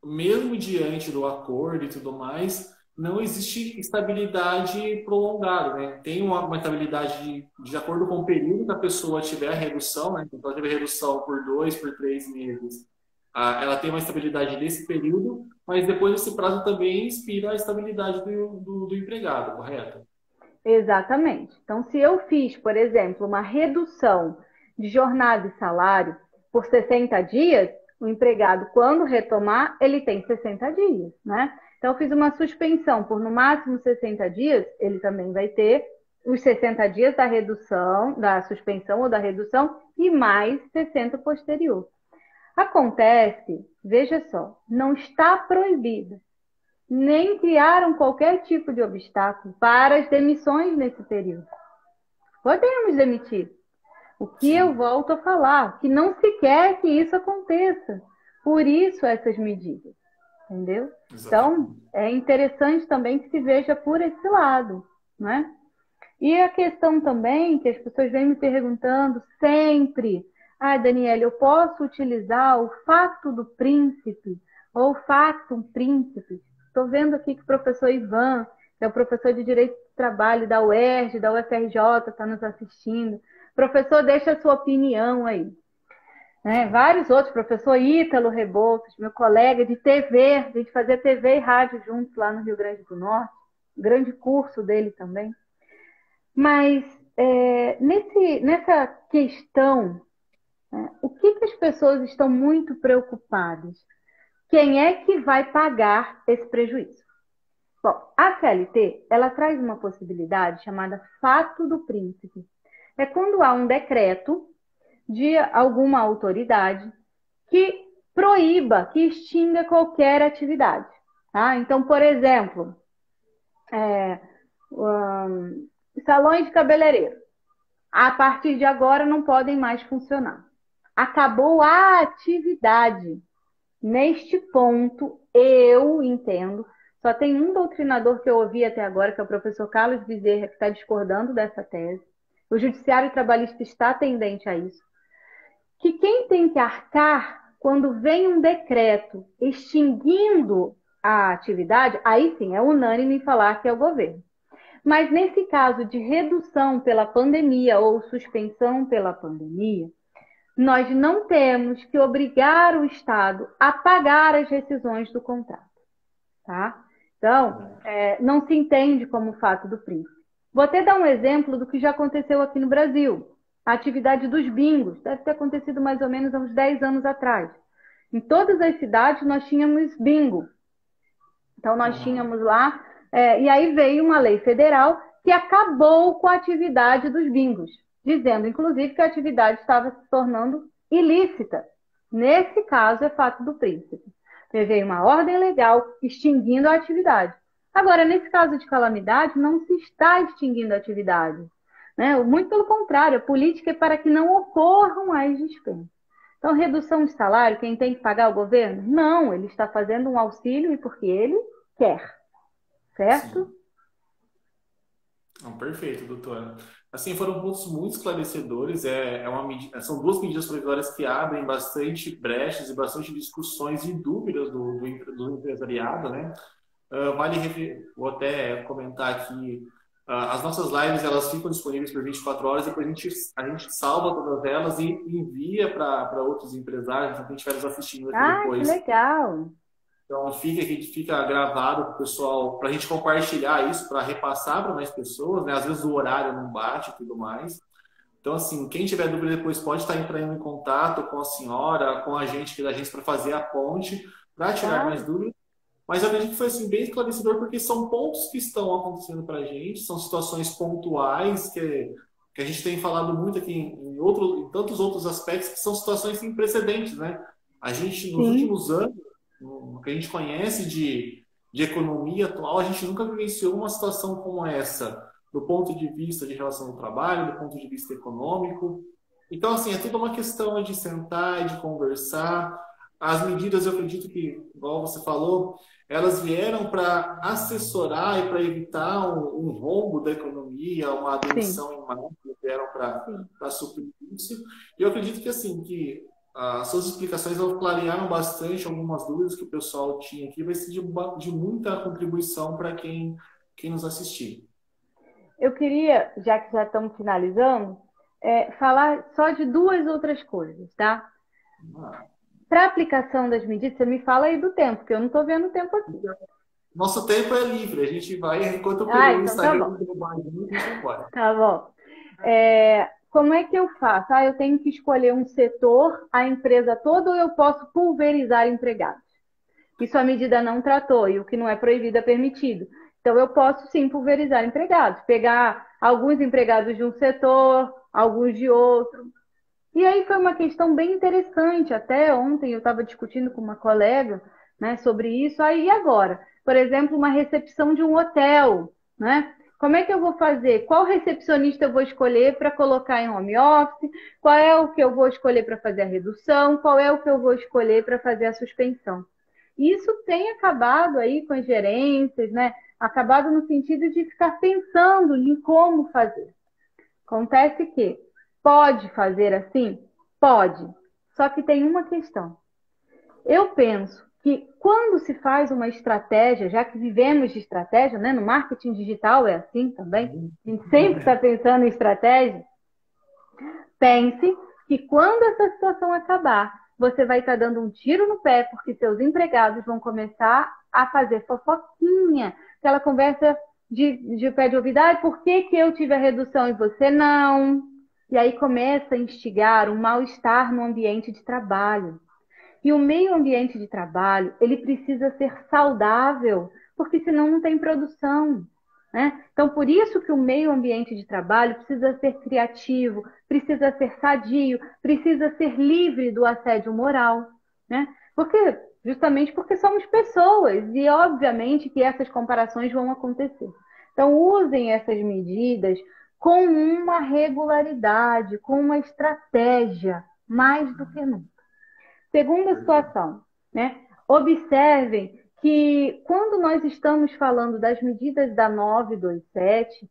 mesmo diante do acordo e tudo mais, não existe estabilidade prolongada, né? Tem uma estabilidade de acordo com o período que a pessoa tiver a redução, né? Então, ela teve a redução por 2, por 3 meses. Ela tem uma estabilidade nesse período, mas depois desse prazo também expira a estabilidade do empregado, correto? Exatamente. Então, se eu fiz, por exemplo, uma redução de jornada e salário por 60 dias, o empregado, quando retomar, ele tem 60 dias, né? Então, eu fiz uma suspensão por no máximo 60 dias, ele também vai ter os 60 dias da redução, da suspensão ou da redução, e mais 60 posterior. Acontece, veja só, não está proibido, nem criaram qualquer tipo de obstáculo para as demissões nesse período. Podemos demitir. O que eu volto a falar, que não se quer que isso aconteça. Por isso essas medidas, entendeu? Então, é interessante também que se veja por esse lado, né? E a questão também, que as pessoas vêm me perguntando sempre, Daniela, eu posso utilizar o fato do príncipe ou o factum príncipe? Estou vendo aqui que o professor Ivan, que é o professor de Direito do Trabalho da UERJ, da UFRJ, está nos assistindo. Professor, deixa a sua opinião aí. Vários outros, professor Ítalo Rebouças, meu colega de TV, a gente fazia TV e rádio juntos lá no Rio Grande do Norte, grande curso dele também. Mas nessa questão, o que as pessoas estão muito preocupadas? Quem é que vai pagar esse prejuízo? Bom, a CLT, ela traz uma possibilidade chamada fato do príncipe. É quando há um decreto de alguma autoridade que proíba, que extinga qualquer atividade. Tá? Então, por exemplo, salões de cabeleireiro, a partir de agora não podem mais funcionar. Acabou a atividade. Neste ponto, eu entendo, só tem um doutrinador que eu ouvi até agora, que é o professor Carlos Bezerra, que está discordando dessa tese. O Judiciário Trabalhista está tendente a isso. Que quem tem que arcar, quando vem um decreto extinguindo a atividade, aí sim, é unânime em falar que é o governo. Mas nesse caso de redução pela pandemia ou suspensão pela pandemia, nós não temos que obrigar o Estado a pagar as rescisões do contrato. Tá? Então, não se entende como fato do príncipe. Vou até dar um exemplo do que já aconteceu aqui no Brasil. A atividade dos bingos deve ter acontecido mais ou menos há uns 10 anos atrás. Em todas as cidades nós tínhamos bingo. Então, nós tínhamos lá, e aí veio uma lei federal que acabou com a atividade dos bingos, dizendo, inclusive, que a atividade estava se tornando ilícita. Nesse caso, é fato do príncipe. Veio uma ordem legal extinguindo a atividade. Agora, nesse caso de calamidade, não se está extinguindo a atividade. Né? Muito pelo contrário, a política é para que não ocorram as dispensas. Então, redução de salário, quem tem que pagar é o governo? Não, ele está fazendo um auxílio e porque ele quer. Certo? Não, perfeito, doutora. Assim, foram pontos muito esclarecedores. São duas medidas provisórias que abrem bastante brechas e bastante discussões e dúvidas do empresariado, né? Vou até comentar aqui As nossas lives, elas ficam disponíveis por 24 horas, depois a gente salva todas elas e envia para outros empresários, então quem estiver nos assistindo aqui Ah, que depois. legal! Então fica gravado para o pessoal, para a gente compartilhar isso, para repassar para mais pessoas, né? Às vezes o horário não bate e tudo mais. Então, assim, quem tiver dúvida depois pode estar entrando em contato com a senhora, com a gente aqui da agência para fazer a ponte, para tirar mais Claro, dúvidas. Mas eu acredito que foi assim, bem esclarecedor, porque são pontos que estão acontecendo para a gente, são situações pontuais que a gente tem falado muito aqui em tantos outros aspectos, que são situações sem precedentes, né? A gente, nos sim. últimos anos, no que a gente conhece de economia atual, a gente nunca vivenciou uma situação como essa, do ponto de vista de relação ao trabalho, do ponto de vista econômico. Então, assim, é tudo uma questão de sentar e de conversar. As medidas, eu acredito que, igual você falou, elas vieram para assessorar e para evitar um rombo da economia, uma Sim, demissão em massa, vieram sim. para suprir isso. E eu acredito que, assim, que as suas explicações clarearam bastante algumas dúvidas que o pessoal tinha aqui, vai ser de muita contribuição para quem nos assistir. Eu queria, já que já estamos finalizando, falar só de duas outras coisas, tá? Ah, Para aplicação das medidas, você me fala aí do tempo, que eu não estou vendo o tempo aqui. nosso tempo é livre, a gente vai, enquanto Ah, o então tá Instagram bom. não derrubar a gente vai. Tá bom. Como é que eu faço? Ah, eu tenho que escolher um setor, a empresa toda, ou eu posso pulverizar empregados? Isso a medida não tratou e o que não é proibido é permitido. Então, eu posso sim pulverizar empregados, pegar alguns empregados de um setor, alguns de outro. E aí foi uma questão bem interessante. Até ontem eu estava discutindo com uma colega, né, sobre isso. Aí, e agora? Por exemplo, uma recepção de um hotel, né? Como é que eu vou fazer? Qual recepcionista eu vou escolher para colocar em home office? Qual é o que eu vou escolher para fazer a redução? Qual é o que eu vou escolher para fazer a suspensão? Isso tem acabado aí com as gerências, né? Acabado no sentido de ficar pensando em como fazer. Acontece que pode fazer assim? Pode. Só que tem uma questão. Eu penso que quando se faz uma estratégia, já que vivemos de estratégia, né? No marketing digital é assim também, a gente sempre está pensando em estratégia. Pense que quando essa situação acabar, você vai estar dando um tiro no pé, porque seus empregados vão começar a fazer fofoquinha, aquela conversa de pé de ouvido, ah, por que que eu tive a redução e você não? E aí começa a instigar um mal-estar no ambiente de trabalho. E o meio ambiente de trabalho, ele precisa ser saudável, porque senão não tem produção. Né? Então, por isso que o meio ambiente de trabalho precisa ser criativo, precisa ser sadio, precisa ser livre do assédio moral. Né? Justamente porque somos pessoas e, obviamente, que essas comparações vão acontecer. Então, usem essas medidas com uma regularidade, com uma estratégia, mais do que nunca. Segunda situação, né? Observem que quando nós estamos falando das medidas da 927,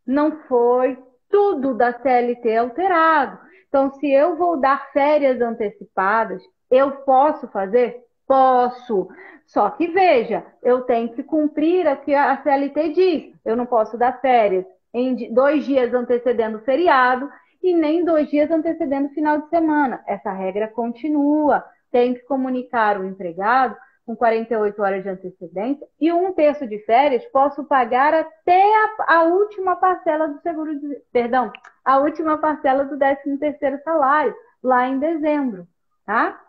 não foi tudo da CLT alterado. Então, se eu vou dar férias antecipadas, eu posso fazer? Posso. Só que veja, eu tenho que cumprir o que a CLT diz. Eu não posso dar férias em 2 dias antecedendo o feriado e nem 2 dias antecedendo o final de semana. Essa regra continua. Tem que comunicar o empregado com 48 horas de antecedência, e 1/3 de férias posso pagar até a última parcela do seguro, perdão, a última parcela do 13º salário, lá em dezembro, tá?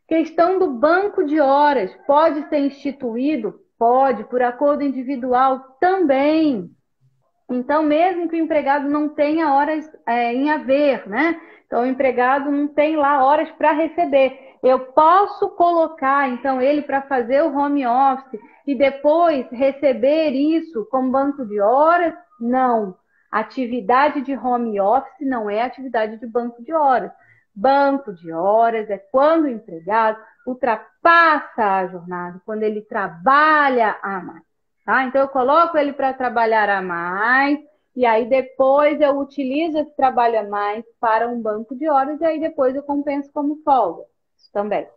Questão do banco de horas, pode ser instituído? Pode, por acordo individual também. Então, mesmo que o empregado não tenha horas em haver, né? Então, o empregado não tem lá horas para receber. Eu posso colocar, então, ele para fazer o home office e depois receber isso como banco de horas? Não. Atividade de home office não é atividade de banco de horas. Banco de horas é quando o empregado ultrapassa a jornada, quando ele trabalha a mais. Tá? Então, eu coloco ele para trabalhar a mais, e aí depois eu utilizo esse trabalho a mais para um banco de horas, e aí depois eu compenso como folga. Isso também.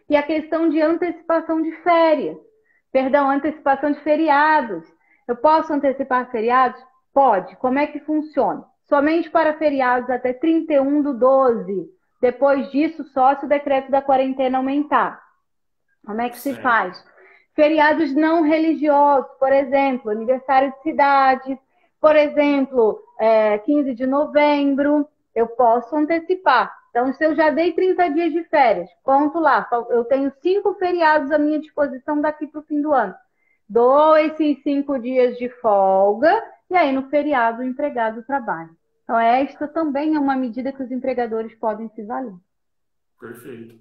E a questão de antecipação de férias. Perdão, antecipação de feriados. Eu posso antecipar feriados? Pode. Como é que funciona? Somente para feriados até 31/12. Depois disso, só se o decreto da quarentena aumentar. Como é que se faz? Feriados não religiosos, por exemplo, aniversário de cidade, por exemplo, 15 de novembro, eu posso antecipar. Então, se eu já dei 30 dias de férias, conto lá, eu tenho 5 feriados à minha disposição daqui para o fim do ano. Dou esses 5 dias de folga e aí no feriado o empregado trabalha. Então, esta também é uma medida que os empregadores podem se valer. Perfeito.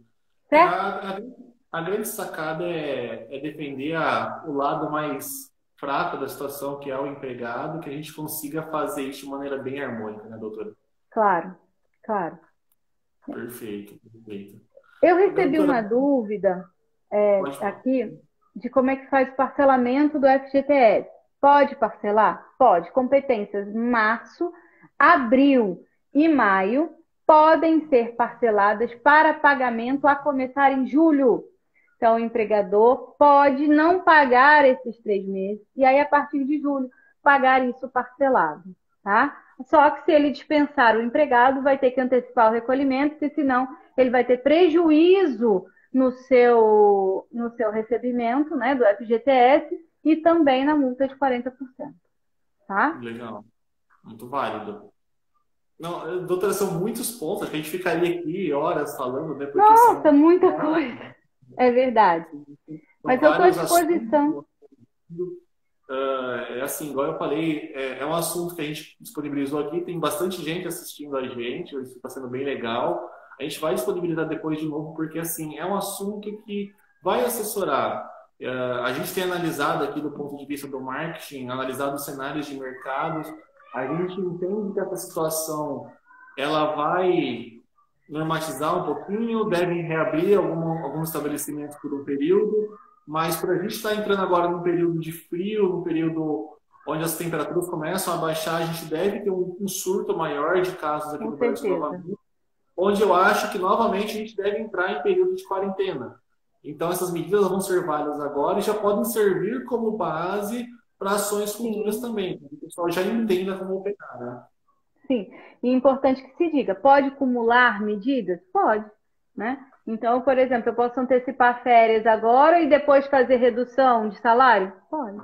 Certo? A grande sacada é defender o lado mais fraco da situação, que é o empregado, que a gente consiga fazer isso de maneira bem harmônica, né, doutora? Claro, claro. Perfeito, perfeito. Eu recebi uma dúvida aqui de como é que faz o parcelamento do FGTS. Pode parcelar? Pode. Competências março, abril e maio podem ser parceladas para pagamento a começar em julho. Então, o empregador pode não pagar esses 3 meses e aí, a partir de julho, pagar isso parcelado, tá? Só que se ele dispensar o empregado, vai ter que antecipar o recolhimento, porque senão ele vai ter prejuízo no seu recebimento, né, do FGTS e também na multa de 40%. Tá? Legal. Muito válido. Não, doutora, são muitos pontos, a gente ficaria aqui horas falando, né? Porque nossa, muita coisa. É verdade. Mas eu estou à disposição. Assim, igual eu falei, é um assunto que a gente disponibilizou aqui, tem bastante gente assistindo a gente, isso está sendo bem legal. A gente vai disponibilizar depois de novo, porque assim, é um assunto que vai assessorar. A gente tem analisado aqui do ponto de vista do marketing, analisado os cenários de mercados, a gente entende que essa situação ela vai normatizar um pouquinho, devem reabrir alguns estabelecimentos por um período, mas por a gente estar entrando agora num período de frio, num período onde as temperaturas começam a baixar, a gente deve ter um surto maior de casos aqui no Brasil novamente, onde eu acho que novamente a gente deve entrar em período de quarentena. Então essas medidas vão ser válidas agora e já podem servir como base para ações futuras também, para que o pessoal já entenda como operar, né? Sim, e é importante que se diga, pode acumular medidas? Pode, né? Então, por exemplo, eu posso antecipar férias agora e depois fazer redução de salário? Pode.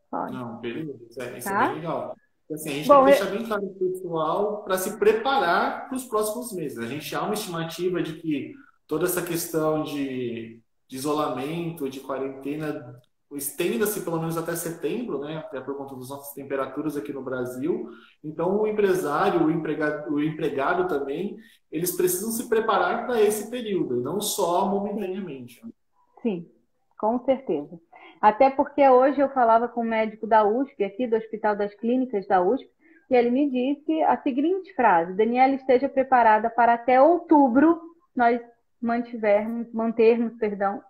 Pode. Não, beleza, isso é bem legal. Assim, a gente tem que deixar bem claro para o pessoal para se preparar para os próximos meses. A gente há uma estimativa de que toda essa questão de isolamento, de quarentena, estenda-se pelo menos até setembro, né? Até por conta das nossas temperaturas aqui no Brasil. Então, o empresário, o empregado também, eles precisam se preparar para esse período, não só momentaneamente. Sim, com certeza. Até porque hoje eu falava com um médico da USP, aqui do Hospital das Clínicas da USP, e ele me disse a seguinte frase: Daniela, esteja preparada para até outubro nós mantermos,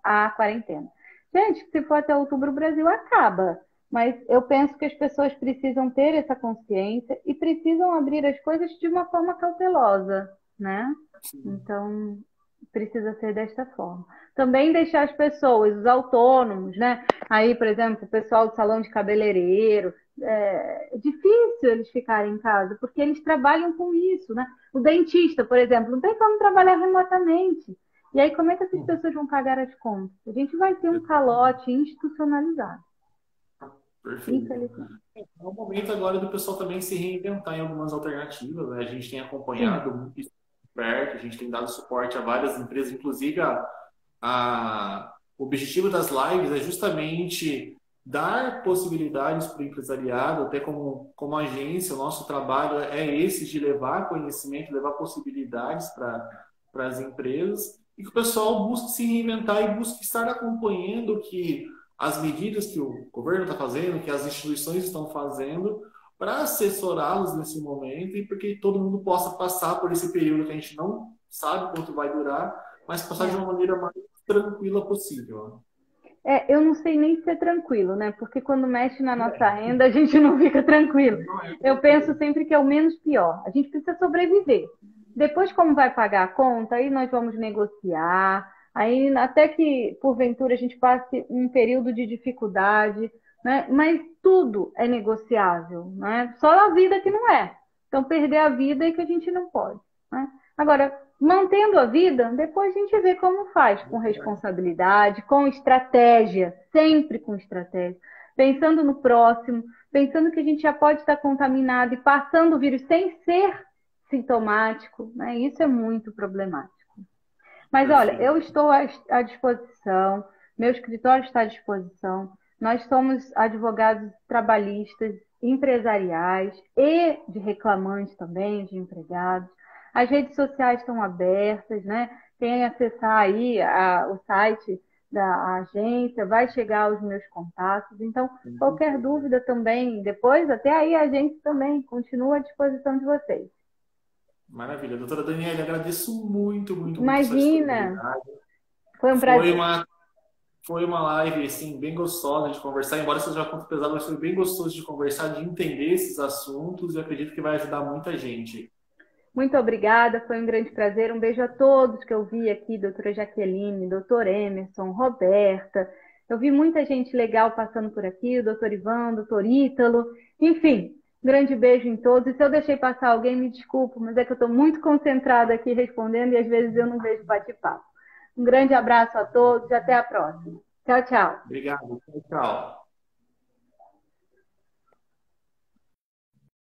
a quarentena. Gente, se for até outubro, o Brasil acaba. Mas eu penso que as pessoas precisam ter essa consciência e precisam abrir as coisas de uma forma cautelosa, né? Então, precisa ser desta forma. Também deixar as pessoas, os autônomos, né? Aí, por exemplo, o pessoal do salão de cabeleireiro, é difícil eles ficarem em casa, porque eles trabalham com isso, né? O dentista, por exemplo, não tem como trabalhar remotamente. E aí, como é que essas pessoas vão pagar as contas? A gente vai ter um calote institucionalizado. Perfeito. É o momento agora do pessoal também se reinventar em algumas alternativas, né? A gente tem acompanhado muito isso perto, a gente tem dado suporte a várias empresas, inclusive o objetivo das lives é justamente dar possibilidades para o empresariado, até como agência, o nosso trabalho é esse de levar conhecimento, levar possibilidades para as empresas, e que o pessoal busque se reinventar e busque estar acompanhando que as medidas que o governo está fazendo, que as instituições estão fazendo, para assessorá-los nesse momento e porque todo mundo possa passar por esse período que a gente não sabe quanto vai durar, mas passar de uma maneira mais tranquila possível. Eu não sei nem se é tranquilo, né? Porque quando mexe na nossa renda, a gente não fica tranquilo. Eu penso sempre que é o menos pior. A gente precisa sobreviver. Depois, como vai pagar a conta, aí nós vamos negociar. Aí, até que, porventura, a gente passe um período de dificuldade, né? Mas tudo é negociável, né? Só a vida que não é. Então, perder a vida é que a gente não pode, né? Agora, mantendo a vida, depois a gente vê como faz, com responsabilidade, com estratégia, sempre com estratégia, pensando no próximo, pensando que a gente já pode estar contaminado e passando o vírus sem ser sintomático, né? Isso é muito problemático. Mas olha, eu estou à disposição, meu escritório está à disposição. Nós somos advogados trabalhistas, empresariais e de reclamantes também, de empregados. As redes sociais estão abertas, né? Quem acessar aí o site da agência vai chegar aos meus contatos. Então, qualquer dúvida também, depois, até aí a gente também continua à disposição de vocês. Maravilha. Doutora Daniele, agradeço muito, muito, muito a sua Imagina! disponibilidade. Foi um prazer. Foi uma live assim, bem gostosa de conversar, embora seja um assunto pesado, mas foi bem gostoso de conversar, de entender esses assuntos e acredito que vai ajudar muita gente. Muito obrigada, foi um grande prazer. Um beijo a todos que eu vi aqui, doutora Jaqueline, doutor Emerson, Roberta. Eu vi muita gente legal passando por aqui, o doutor Ivan, doutor Ítalo. Enfim, grande beijo em todos. E se eu deixei passar alguém, me desculpo, mas é que eu estou muito concentrada aqui respondendo e às vezes eu não vejo bate-papo. Um grande abraço a todos e até a próxima. Tchau, tchau. Obrigado. Tchau, tchau.